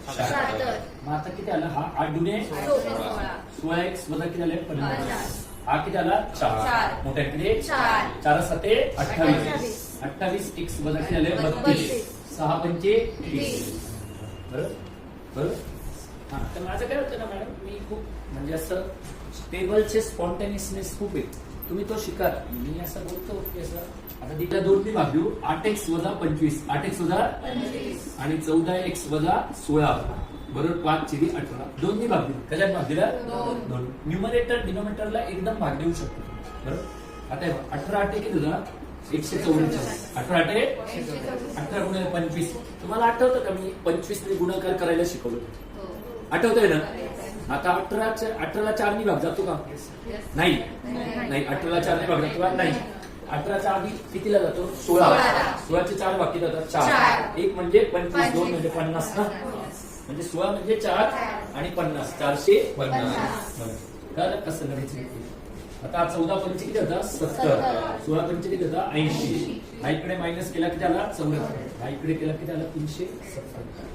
76. मग आता किती आला हा 8 दुने 16 x वजा किती आले 50. हा किती आला 4 मोठ्याकडे 4 7 28 28 x वजा किती आले 32 6 पंचे 30. बरोबर. हा तर माझं काय होतं ना मॅडम, मी खूप म्हणजे असं टेबलचे स्पॉन्टेनियसनेस खूप आहे, तुम्ही तो शिका. मी असं बोलतो की असं आता तिला 2 ने भाग देऊ. 8x वजा 25 8x वजा 25 आणि 14x वजा 16 बरोबर 5 × 18 2 ने भाग देऊ. कशात भाग दिला 2. न्यूमरेटर डिनोमिनेटरला एकदम भाग देऊ शकतो. बरोबर. आता 18 8 किती होता 144. 18 8 18 गुणिले 25. तुम्हाला आठवतं का मी 25 ने गुणाकार करायला शिकवलं? आठवतंय ना? आता 18ला 4 ने भाग जातो का? नाही 18ला 4 ने भाग जातो का? नाही. 18च्या आधी कितीला जातो 16. 16चे 4 भाग किती जातात 4. 1 म्हणजे 25 2 म्हणजे 50 ना, म्हणजे 16 म्हणजे 4 आणि 50 450. कळलं कसं करायचं? आता 14 पंचे किती होता 70. 16 पंचे किती होता 80. हा इकडे मायनस केला किती आला 74. हा इकडे केला किती आला 370.